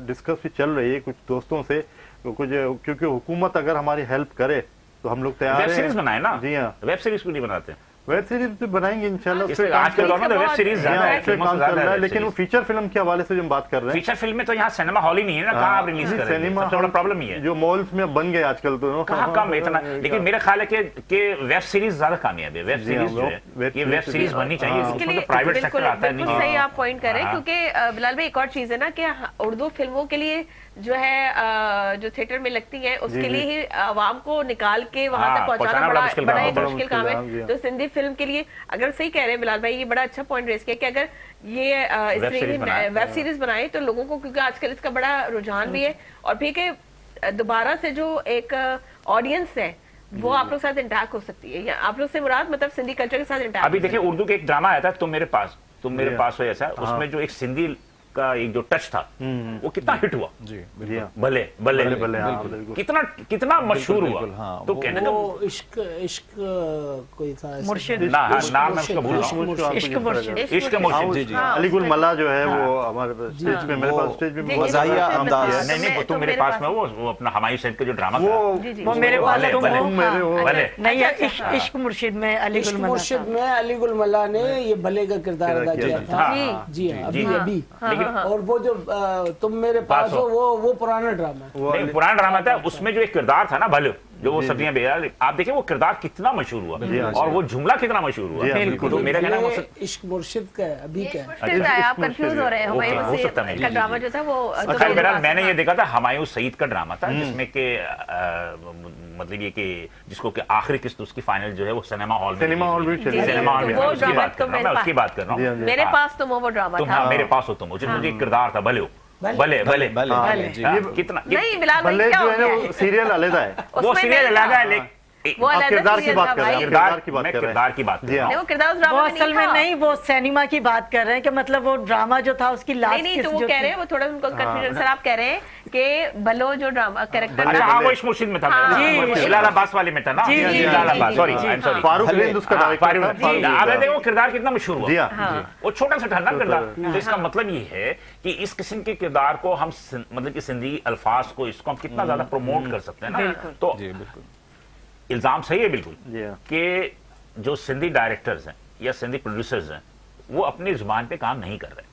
डिस्कस भी चल रही है कुछ दोस्तों से, कुछ क्योंकि हुकूमत अगर हमारी हेल्प करे तो हम लोग तैयार हैं। वेब सीरीज बनाए ना? जी हाँ, वेब सीरीज क्यों नहीं बनाते? वेब सीरीज तो बनाएंगे इंशाल्लाह। आज के दौर में तो वेब सीरीज ज्यादा है, काम चल रहा है, लेकिन वो फीचर फिल्म के हवाले से जो हम बात कर रहे हैं, फीचर फिल्म में तो यहाँ सिनेमा हॉल ही नहीं है ना, कहाँ आप रिलीज करेंगे? सिनेमा सबसे बड़ा प्रॉब्लम ही है जो मॉल्स में बन गए आजकल तो कहाँ कम इतना। लेकिन मेरा ख्याल है कि वेब सीरीज ज्यादा कामयाब है। वेब सीरीज जो है ये वेब सीरीज बननी चाहिए, इसमें तो प्राइवेट सेक्टर आता है। बिल्कुल सही आप पॉइंट करें, क्योंकि बिलाल भाई एक और चीज है ना कि उर्दू फिल्मों के लिए जो है जो थिएटर में लगती है उसके लिए ही आवाम को निकाल के वहां तक पहुंचाना बड़ा एक मुश्किल काम है। तो सिंधी फिल्म के लिए अगर सही कह रहे हैं बिलाल भाई, ये बड़ा अच्छा पॉइंट रेस किया कि अगर ये वेब सीरीज बनाए तो लोगों को, क्योंकि आजकल इसका बड़ा रुझान भी है, और फिर के दोबारा से जो एक ऑडियंस है वो आप लोग साथ इंटैक्ट हो सकती है, या आप लोग से मुराद मतलब सिंधी कल्चर के साथ इंटैक्ट। अभी देखिए उर्दू के एक ड्रामा आया था तुम मेरे पास हो ऐसा, उसमें जो एक सिंधी का एक जो टच था वो कितना हिट हुआ। जी भले भले भले कितना मशहूर हुआ। तो कहने का वो इश्क कोई था मुर्शिद, नाम मैं उसका भूल रहा हूँ। इश्क मुर्शिद अली गुल मल्ला जो है वो हमारे स्टेज पे, मेरे पास स्टेज पे वज़ाइया अंदाज। नहीं वो तो मेरे पास में वो अपना हमायूं सैयद का जो ड्रामा था वो मेरे पास भले नहीं, इश्क मुर्शिद में अली गुल मल्ला, मुर्शिद में अली गुल मल्ला ने ये भले का किरदार अदा किया था। जी हाँ, अभी और वो जो तुम मेरे पास हो वो पुराना ड्रामा है। पुराना ड्रामा था, उसमें जो एक किरदार था ना भले, जो वो सब्जियां बेच, आप देखिए वो किरदार कितना मशहूर हुआ और वो जुमला कितना मशहूर हुआ। तो मेरा कहना है इश्क मुर्शिद का है, अभी का है। आप कंफ्यूज हो रहे हैं, हो सकता है ड्रामा जो था वो। मैंने ये देखा था हमायूं सईद का ड्रामा था, जिसमें के मतलब ये कि जिसको कि आखिरी किस्त उसकी फाइनल जो है वो सिनेमा हॉल में उसकी बात कर रहा हूँ। मेरे पास तुम वो ड्रामा था, मेरे पास हो तुम, मुझे किरदार था भले भले भले कितना नहीं बिलाल भाई भले क्या जो हो है गया ना सीरियल अलग है, वो सीरियल अलग है, लेकिन वो आप अलग किरदार की बात कर रहे हैं, किरदार की बात मैं कर रहे किरदार की बात कर रहा हूं। नहीं वो किरदार उस वो ड्रामा में असल में था। नहीं, वो सिनेमा की बात कर रहे हैं कि मतलब वो ड्रामा जो था उसकी लास्ट नहीं तो वो कह रहे हैं वो थोड़ा उनको कंफ्यूजन। सर आप कह रहे हैं कि भलो जो ड्रामा कैरेक्टर अच्छा हाँ वो इश्क मुर्शिद में था, जलाल अब्बास वाले में था ना, Jalal Abbas, sorry I am sorry, Farooq Hind उसका आप देखो किरदार कितना मशहूर जी हुआ, हाँ वो छोटा सा था ना किरदार। तो इसका मतलब ये है कि इस किस्म के किरदार को हम मतलब कि सिंधी अल्फाज को इसको हम कितना ज्यादा प्रमोट कर सकते हैं ना। तो इल्जाम सही है बिल्कुल कि जो सिंधी डायरेक्टर्स हैं या सिंधी प्रोड्यूसर्स हैं वो अपनी जुबान पे काम नहीं कर रहे।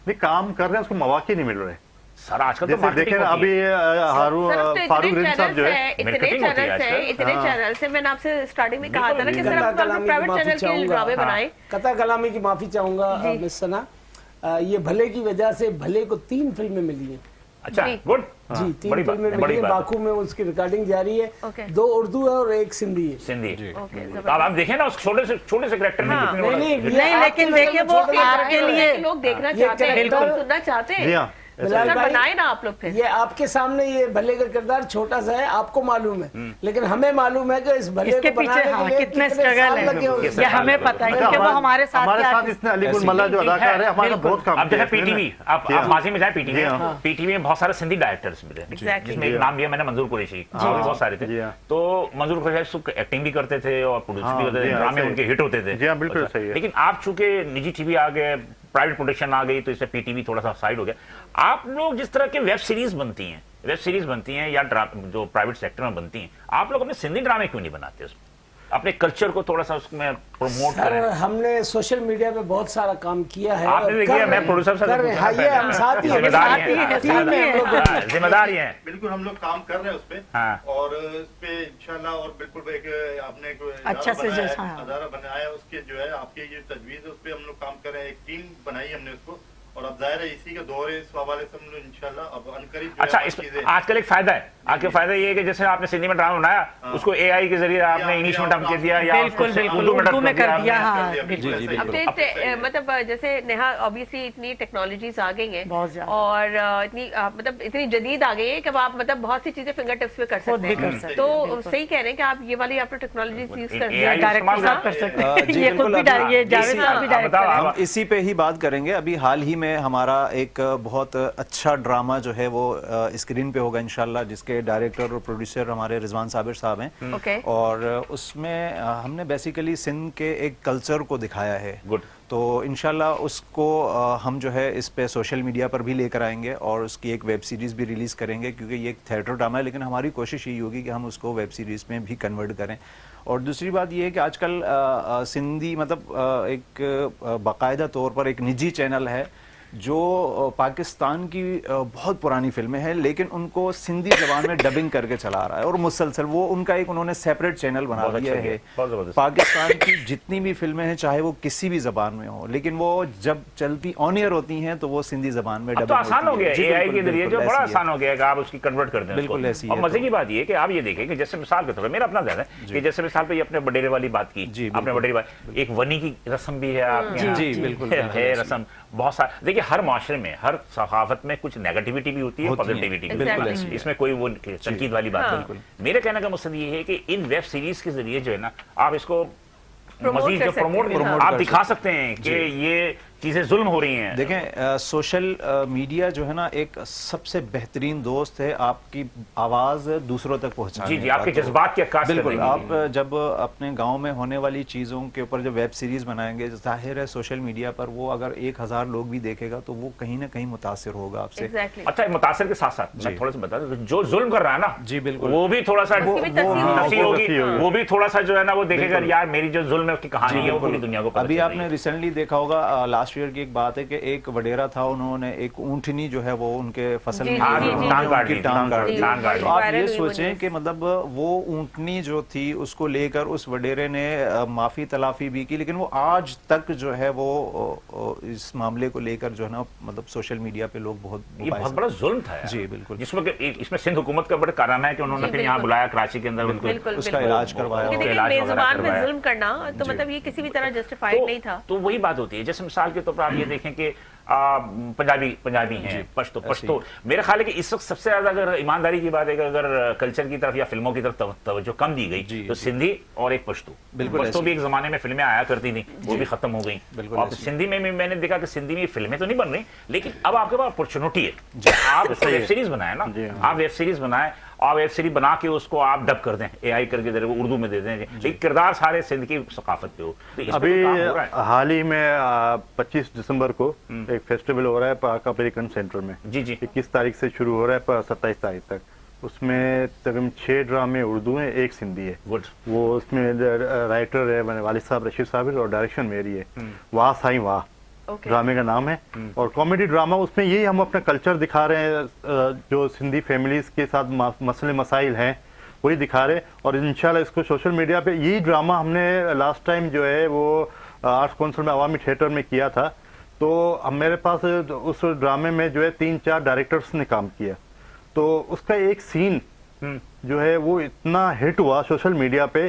नहीं काम कर रहे हैं, उसको मौके नहीं मिल रहे सर आजकल। जैसे देखें अभी फारूक रिंद साहब जो है, इतने चैनल से मैंने आपसे स्टार्टिंग में कहा था ना कि सर आप प्राइवेट चैनल के ड्रामे बनाए। कथा कलामी की माफी चाहूंगा मिस सना, ये भले की वजह से भले को 3 फिल्में मिली हैं। अच्छा गुड जी 3 फिल्में मिली हैं, बाकू में उसकी रिकॉर्डिंग जारी है, 2 उर्दू है और 1 सिंधी है। सिंधी अब आप देखें ना उस छोटे से करेक्टर में नहीं लेकिन देखिए वो आपके लिए लोग देखना चाहते हैं, सुनना चाहते हैं, बनाए ना आप लोग फिर। ये आपके सामने ये भले का किरदार छोटा सा है, आपको मालूम है, लेकिन हमें मालूम है कि इस भले इसके को पीछे कितने स्ट्रगल है ये हमें पता है, क्योंकि वो हमारे साथ इसने अली गुल मल्ला जो अदाकार है हमारा बहुत काम। अब जैसे पीटीवी, आप माजी में जाए पीटीवी में बहुत सारे सिंधी डायरेक्टर्स मिले, जिसमें एक नाम लिया मैंने मंजूर कुरैशी, बहुत सारे थे। तो मंजूर कुरैशी एक्टिंग भी करते थे और प्रोड्यूस भी करते थे, ड्रामे उनके हिट होते थे। बिल्कुल सही है। लेकिन आप चूंकि निजी टीवी आ गए, प्राइवेट प्रोडक्शन आ गई तो इससे पीटीवी थोड़ा सा साइड हो गया। आप लोग जिस तरह के वेब सीरीज बनती हैं या जो प्राइवेट सेक्टर में बनती हैं, आप लोग अपने सिंधी ड्रामे क्यों नहीं बनाते उसमें? अपने कल्चर को थोड़ा सा उसमें प्रमोट करें। हमने सोशल मीडिया पे बहुत सारा काम किया है। आपने भी किया, मैं प्रोड्यूसर कर रहे हैं। ये हम साथ ही जिम्मेदारी हैं। बिल्कुल हम लोग काम कर रहे हैं उस पे। हाँ। और इस पे इंशाल्लाह और बिल्कुल एक आपने अच्छा से जैसा अदारा बनाया, उसके जो है आपके ये तजवीज है उस पे हम लोग काम कर रहे हैं। एक टीम बनाई हमने उसको, और अब जाहिर है इसी के दौर है, इस हवाले से हम लोग इंशाल्लाह अब अनकरीब अच्छा, इसमें आजकल एक फायदा है, आपके फायदा ये है कि जैसे आपने सिंधी में ड्रामा बनाया, उसको एआई के जरिए आपने इंग्लिश में डब कर दिया या बिल्कुल बिल्कुल उर्दू में कर दिया। हाँ मतलब जैसे नेहा, ऑब्वियसली इतनी टेक्नोलॉजीज आ गई हैं और इतनी मतलब इतनी जदीद आ गई है कि आप मतलब बहुत सी चीजें फिंगर टिप्स पे कर सकते हैं। तो सही कह रहे हैं कि आप ये वाली आपने टेक्नोलॉजीज यूज कर दिया, डायरेक्टर साहब कर सकते हैं, ये खुद भी जावेद साहब भी डायरेक्टर हैं। हम इसी पे ही बात करेंगे। अभी हाल ही में हमारा एक बहुत अच्छा ड्रामा जो है वो स्क्रीन पे होगा इंशाल्लाह, जिसके डायरेक्टर और प्रोड्यूसर हमारे रिजवान साबिर साहब हैं। और उसमें हमने बेसिकली सिंध के एक कल्चर को दिखाया है। गुड। तो इंशाल्लाह उसको हम जो है इस पे सोशल मीडिया पर भी लेकर आएंगे और उसकी एक वेब सीरीज़ भी रिलीज़ करेंगे, क्योंकि ये एक थिएटर ड्रामा है, लेकिन हमारी कोशिश यही होगी कि हम उसको वेब सीरीज़ में भी कन्वर्ट करें। और दूसरी बात ये है कि आजकल सिंधी मतलब एक बाकायदा तौर पर एक निजी चैनल है जो पाकिस्तान की बहुत पुरानी फिल्में हैं, लेकिन उनको सिंधी ज़बान में डबिंग करके चला रहा है और मुसलसल वो उनका एक उन्होंने सेपरेट चैनल बना दिया है। पाकिस्तान की जितनी भी फिल्में हैं चाहे वो किसी भी ज़बान में हो, लेकिन वो जब चलती ऑन एयर होती हैं तो वो सिंधी ज़बान में डबिंग। तो आसान हो गया एआई के जरिए, जो बड़ा आसान हो गया है कि आप उसकी कन्वर्ट कर दें। बिल्कुल ऐसी है। और मजे की बात ये है कि आप ये देखें कि जैसे मिसाल के तौर पर मेरा अपना ज़्यादा है कि जैसे मिसाल पे ये अपने बडेरे वाली बात की, आपने बडेरे वाली एक वनी की रस्म भी है आपके, जी बिल्कुल है रस्म बहुत सारा। देखिए हर माशरे में, हर सकाफत में कुछ नेगेटिविटी भी होती है, पॉजिटिविटी भी होती है, इसमें कोई वो तनकीद वाली बात नहीं। मेरे कहने का मकसद ये है कि इन वेब सीरीज के जरिए जो है ना, आप इसको मजीद जो प्रमोट आप दिखा सकते हैं कि ये चीजें जुल्म हो रही हैं। देखें सोशल मीडिया जो है ना एक सबसे बेहतरीन दोस्त है आपकी आवाज दूसरों तक पहुंचाने। जी आपके जज्बात की अक्कास बिल्कुल। आप जब अपने गांव में होने वाली चीजों के ऊपर जब वेब सीरीज बनाएंगे, जाहिर है सोशल मीडिया पर वो अगर 1000 लोग भी देखेगा तो वो कहीं ना कहीं मुतासिर होगा आपसे। अच्छा, मुतासिर के साथ साथ मैं थोड़ा सा बता दूं, जो जुल्म कर रहा है ना, जी बिल्कुल, वो भी थोड़ा सा नसीब होगी, वो भी थोड़ा सा जो है ना वो देखेगा यार मेरी जो जुल्म की कहानी है वो पूरी दुनिया को। अभी आपने रिसेंटली देखा होगा, लास्ट ईयर की एक बात है कि एक वडेरा था, उन्होंने एक ऊंटनी जो है वो उनके फसल में टांग काट दी। तो आप ये सोचें कि मतलब वो ऊंटनी जो थी उसको लेकर उस वडेरे ने माफी तलाफी भी की, लेकिन वो आज तक जो है वो इस मामले को लेकर जो है ना मतलब सोशल मीडिया पे लोग बहुत बड़ा जुल्म था। जी बिल्कुल। जिसमें इसमें सिंध हुकूमत का बड़ा कारनामा है कि उन्होंने फिर यहाँ बुलाया कराची के अंदर, उसका इलाज करवाया, मेजबान में जुल्म करना तो मतलब ये किसी भी तरह जस्टिफाइड नहीं था। तो वही बात होती है, जैसे मिसाल के तौर पर आप ये देखें कि पंजाबी हैं, पश्तो मेरे ख्याल है कि इस वक्त सबसे ज्यादा अगर ईमानदारी की बात है कि अगर कल्चर की तरफ या फिल्मों की तरफ तवज्जो कम दी गई तो सिंधी और एक पश्तो। पश्तो भी एक जमाने में फिल्में आया करती थी, वो भी खत्म हो गई। और सिंधी में भी मैंने देखा कि सिंधी में फिल्में तो नहीं बन रही, लेकिन अब आपके पास अपॉर्चुनिटी है, आप वेब सीरीज बनाए ना, आप वेब सीरीज बनाए और वेब सीरीज बना के उसको आप डब कर दें, एआई करके जरिए उर्दू में दे दें, लेकिन किरदार सारे सिंध की सकाफत पे हो। अभी हाल ही में 25 दिसंबर को एक फेस्टिवल हो रहा है पाक अमेरिकन सेंटर में। जी 21 तारीख से शुरू हो रहा है 27 तारीख तक। उसमें तकरीबन 6 ड्रामे उर्दू हैं, 1 सिंधी है। गुड। वो उसमें राइटर है वालिद साहब रशीद साबिर और डायरेक्शन मेरी है। वाह साईं वाह ड्रामे का नाम है। और कॉमेडी ड्रामा, उसमें यही हम अपना कल्चर दिखा रहे हैं, जो सिंधी फैमिलीज के साथ मसले मसाइल हैं वही दिखा रहे हैं। और इंशाल्लाह इसको सोशल मीडिया पे, यही ड्रामा हमने लास्ट टाइम जो है वो आर्ट्स काउंसिल में अवामी थिएटर में किया था। तो अब मेरे पास उस ड्रामे में जो है 3-4 डायरेक्टर्स ने काम किया, तो उसका एक सीन जो है वो इतना हिट हुआ सोशल मीडिया पे,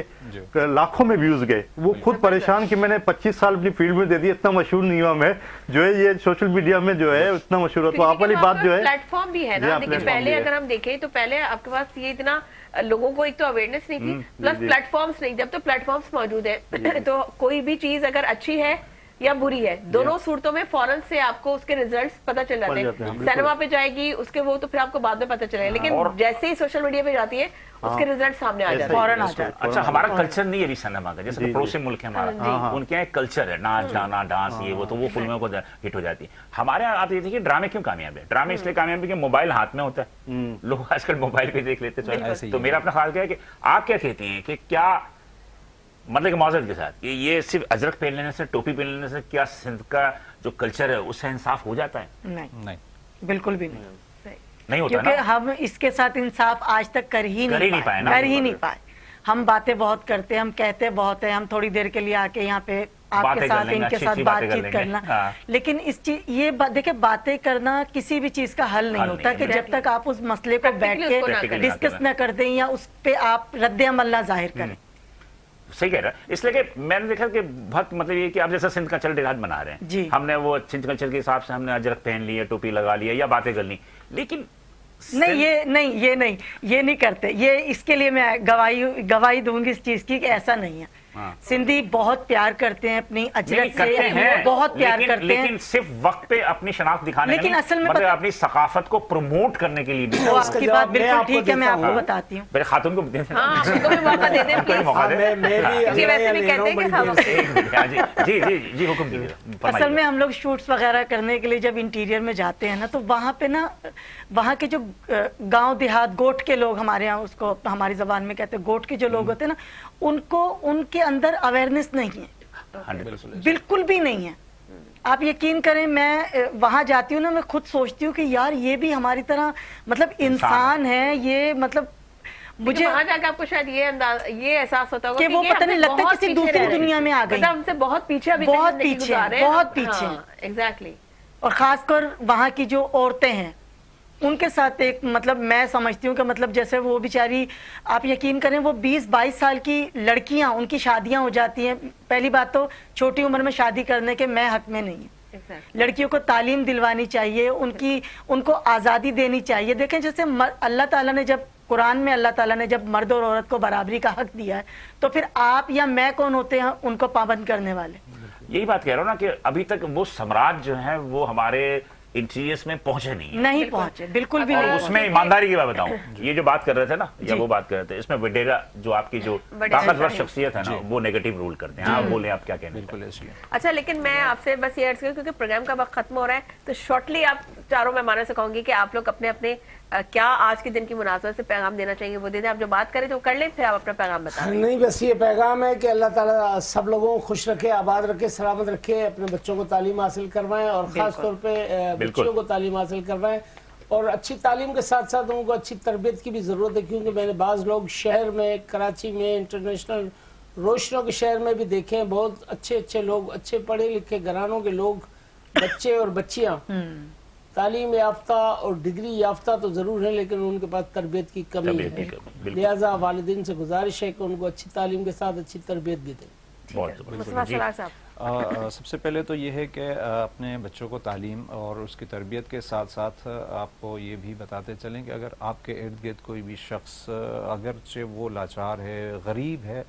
लाखों में व्यूज गए। वो खुद परेशान कि मैंने 25 साल अपनी फील्ड में दे दी, इतना मशहूर नहीं हुआ मैं, जो है ये सोशल मीडिया में जो है इतना मशहूर हो। तो आप वाली बात जो है प्लेटफॉर्म भी है ना। देखिए पहले अगर हम देखें तो पहले आपके पास ये इतना लोगों को एक तो अवेयरनेस नहीं थी, प्लस प्लेटफॉर्म्स नहीं। जब तो प्लेटफॉर्म्स मौजूद है तो कोई भी चीज अगर अच्छी है या बुरी है, दोनों सूरतों में फौरन से आपको उसके रिजल्ट्स पता चल जाते हैं। सिनेमा पे जाएगी उसके वो तो फिर आपको बाद में पता चलेगा, लेकिन जैसे ही सोशल मीडिया पे जाती है उसके रिजल्ट सामने आ जाते हैं, फौरन आ जाते हैं। अच्छा, हमारा कल्चर नहीं है अभी सिनेमा का, जैसे पड़ोसी मुल्क है हमारा, उनके यहाँ कल्चर है नाच गाना डांस ये वो, तो वो फिल्मों को हिट हो जाती है। हमारे यहाँ आप ये देखिए ड्रामे क्यों कामयाब है, ड्रामे इसलिए कामयाब है कि मोबाइल हाथ में होता है, लोग आजकल मोबाइल पे देख लेते हैं। तो मेरा अपना ख्याल क्या है कि आप क्या कहते हैं कि क्या मतलब कि माजरत के साथ ये सिर्फ अजरक पहन लेने से, टोपी पहन लेने से क्या सिंध का जो कल्चर है उससे इंसाफ हो जाता है? नहीं, बिल्कुल भी नहीं होता क्योंकि ना? हम इसके साथ इंसाफ आज तक कर ही नहीं पाए। हम बातें बहुत करते हैं, हम कहते बहुत है, हम थोड़ी देर के लिए आके यहाँ पे आपके साथ इनके साथ बातचीत करना, लेकिन इस चीज ये देखिए बातें करना किसी भी चीज का हल नहीं होता कि जब तक आप उस मसले को बैठ के डिस्कस न कर दें या उस पे आप रद्द अमल ना जाहिर करें। सही कह रहा है, इसलिए कि मैंने देखा कि बहुत मतलब ये कि आप जैसा सिंध कल्चर डिसाइड बना रहे हैं, हमने वो सिंध कल्चर के हिसाब से हमने अजरक पहन लिया, टोपी लगा लिया या बातें कर ली, लेकिन ये नहीं करते। ये इसके लिए मैं गवाही दूंगी इस चीज की कि ऐसा नहीं है। सिंधी बहुत प्यार करते हैं अपनी अजरक से, बहुत प्यार करते हैं, लेकिन सिर्फ वक्त पे अपनी शनाख्त दिखाने, लेकिन असल में मतलब अपनी सकाफत को प्रमोट करने के लिए भी। वो आपकी बात बिल्कुल ठीक है, मैं आपको बताती हूँ। मेरे खातून को भी मौका दे दें। जी हुक्म कीजिए। असल में हम लोग शूट्स वगैरह करने के लिए जब इंटीरियर में जाते हैं ना, तो वहाँ पे ना वहाँ के जो गांव देहात गोट के लोग, हमारे यहाँ उसको हमारी जबान में कहते हैं गोट के जो लोग होते हैं ना, उनको उनके अंदर अवेयरनेस नहीं है, बिल्कुल भी नहीं है। आप यकीन करें, मैं वहां जाती हूँ ना, मैं खुद सोचती हूँ कि यार ये भी हमारी तरह मतलब इंसान है, ये मतलब मुझे वहां जाकर आपको शायद ये एहसास होता होगा कि वो पता नहीं लगता किसी दूसरी दुनिया में आ गई, हमसे बहुत पीछे, बहुत पीछे एग्जैक्टली। और खासकर वहां की जो औरतें हैं उनके साथ एक मतलब मैं समझती हूँ कि मतलब जैसे वो बेचारी, आप यकीन करें वो 20-22 साल की लड़कियां, उनकी शादियां हो जाती हैं। पहली बात तो छोटी उम्र में शादी करने के मैं हक में नहीं हूँ। लड़कियों को तालीम दिलवानी चाहिए, उनको आज़ादी देनी चाहिए। देखें जैसे अल्लाह ताला ने जब कुरान में अल्लाह ताला ने जब मर्द और औरत को बराबरी का हक दिया है, तो फिर आप या मैं कौन होते हैं उनको पाबंद करने वाले? यही बात कह रहा हूँ ना कि अभी तक वो सम्राट जो है वो हमारे इंटीरियर्स में पहुंचे नहीं पहुंचे, बिल्कुल भी और नहीं। उसमें ईमानदारी की बात बताऊं, ये जो बात कर रहे थे ना, या वो बात कर रहे थे, इसमें वडेरा जो आपकी जो ताकतवर शख्सियत है ना, वो नेगेटिव रूल करते हैं। आप बोले, आप क्या कहने? बिल्कुल। अच्छा, लेकिन मैं आपसे बस ये अर्ज करूं क्योंकि प्रोग्राम का वक्त खत्म हो रहा है, तो शॉर्टली आप चारों मेहमानों से कहूंगी कि आप लोग अपने अपने क्या आज के दिन की मुनासबत से पैगाम देना चाहिए वो दे दें। आप जो बात करें तो कर लें, फिर आप अपना पैगाम बताएं। नहीं, बस ये पैगाम है कि अल्लाह ताला सब लोगों को खुश रखे, आबाद रखे, सलामत रखे, अपने बच्चों को तालीम हासिल करवाएं और ख़ास तौर पे बच्चों को तालीम हासिल करवाएं। और अच्छी तालीम के साथ साथ उनको अच्छी तरबियत की भी ज़रूरत है, क्योंकि मैंने बाज़ लोग शहर में, कराची में, इंटरनेशनल रोशनों के शहर में भी देखे हैं, बहुत अच्छे लोग, अच्छे पढ़े लिखे घरानों के लोग, बच्चे और बच्चियाँ तालीम याफ्ता और डिग्री याफ्ता तो जरूर है, लेकिन उनके पास तरबियत की कमी है। लिहाजा वालिदैन से गुजारिश है कि उनको अच्छी तालीम के साथ अच्छी तरबियत भी दें। सबसे पहले तो ये है कि अपने बच्चों को तालीम और उसकी तरबियत के साथ साथ आपको ये भी बताते चलें कि अगर आपके इर्द गिर्द कोई भी शख्स अगरचे वो लाचार है, गरीब है,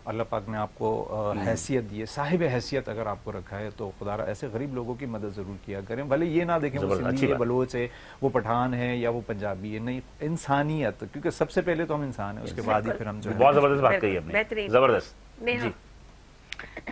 अल्लाह पाक ने आपको हैसियत दी है, साहिब हैसियत अगर आपको रखा है, तो खुदारा ऐसे गरीब लोगों की मदद ज़रूर किया करें। भले ये ना देखें वो सिंधी है, बलोच है, वो पठान है या वो पंजाबी है, नहीं, इंसानियत, क्योंकि सबसे पहले तो हम इंसान हैं, उसके बाद ही फिर हम जो है। बहुत ज़बरदस्त बात कही आपने, ज़बरदस्त।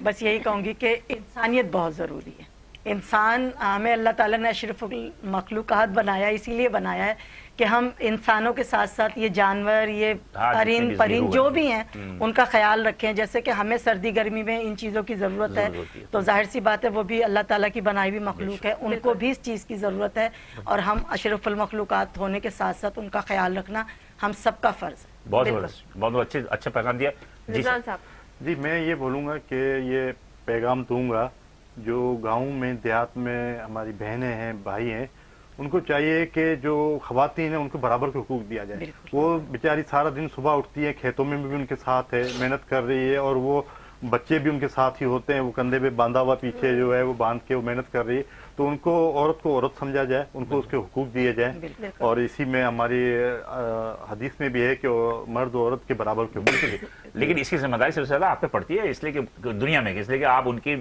बस यही कहूँगी कि इंसानियत बहुत ज़रूरी है। इंसान, हमें अल्लाह ताला ने अशरफुल मखलूक़ात बनाया, इसीलिए बनाया है कि हम इंसानों के साथ साथ ये जानवर, ये परिंद जो भी हैं उनका ख्याल रखें। जैसे कि हमें सर्दी गर्मी में इन चीज़ों की ज़रूरत है, तो जाहिर सी बात है वो भी अल्लाह ताला की बनाई हुई मखलूक है, उनको भी इस चीज़ की ज़रूरत है, और हम अशरफुल मखलूक़ात होने के साथ साथ उनका ख्याल रखना हम सबका फ़र्ज़ है। बहुत अच्छा पैगाम दिया जी। मैं ये बोलूँगा कि ये पैगाम दूंगा जो गाँव में, देहात में हमारी बहनें हैं, भाई हैं, उनको चाहिए कि जो ख़वातीन हैं उनको बराबर के हुकूक दिया जाए। वो बेचारी सारा दिन सुबह उठती है, खेतों में भी उनके साथ है, मेहनत कर रही है, और वो बच्चे भी उनके साथ ही होते हैं, वो कंधे पे बांधा हुआ पीछे जो है वो बांध के वो मेहनत कर रही है। तो उनको, औरत को औरत समझा जाए, उनको उसके हुकूक दिए जाए, और इसी में हमारी हदीस में भी है कि मर्द और औरत के बराबर के हुकूक। लेकिन इसकी जिम्मेदारी सबसे ज़्यादा आप पे पड़ती है, इसलिए कि दुनिया में, इसलिए कि आप उनकी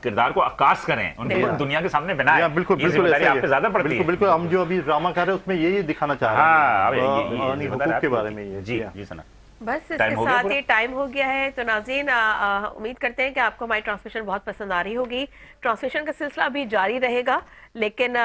کردار کو عکاس کریں، ان کو دنیا کے سامنے بنائیں. بالکل یہ ذمہ داری آپ پہ زیادہ پڑتی ہے. بالکل ہم جو ابھی ڈرامہ کر رہے ہیں اس میں یہی دکھانا چاہ رہے ہیں حقوق کے بارے میں. جی جی سنا. بس اس کے ساتھ ہی ٹائم ہو گیا ہے. تو ناظرین امید کرتے ہیں کہ آپ کو ہماری ٹرانسمیشن بہت پسند آ رہی ہوگی. ٹرانسمیشن کا سلسلہ ابھی جاری رہے گا، لیکن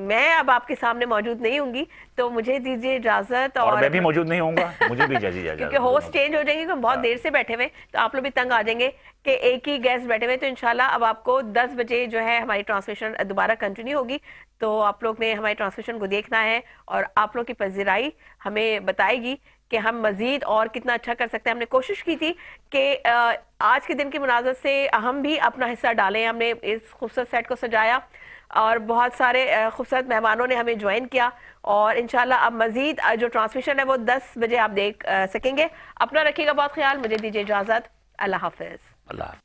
میں اب آپ کے سامنے موجود نہیں ہوں گی، تو مجھے دیجیے اجازت. اور میں بھی موجود نہیں ہوں گا، مجھے بھی اجازت کیونکہ ہوسٹ چینج ہو جائیں گے، ہم بہت دیر سے بیٹھے ہوئے، تو آپ لوگ بھی تنگ آ جائیں گے کہ ایک ہی گیسٹ بیٹھے ہوئے. تو انشاءاللہ اب آپ کو 10 بجے جو ہے ہماری ٹرانسمیشن دوبارہ کنٹینیو ہوگی. تو آپ لوگ نے ہماری ٹرانسمیشن کو دیکھنا ہے اور آپ لوگ کی پذیرائی ہمیں بتائے گی کہ ہم مزید اور کتنا اچھا کر سکتے ہیں. ہم نے کوشش کی تھی کہ آج کے دن کی مناظر سے ہم بھی اپنا حصہ ڈالیں. ہم نے اس خوبصورت سیٹ کو سجایا اور بہت سارے خوبصورت مہمانوں نے ہمیں جوائن کیا، اور انشاءاللہ اب مزید جو ٹرانسمیشن ہے وہ 10 بجے آپ دیکھ سکیں گے. اپنا رکھیے گا بہت خیال. مجھے دیجیے اجازت. اللہ حافظ. اللہ حافظ.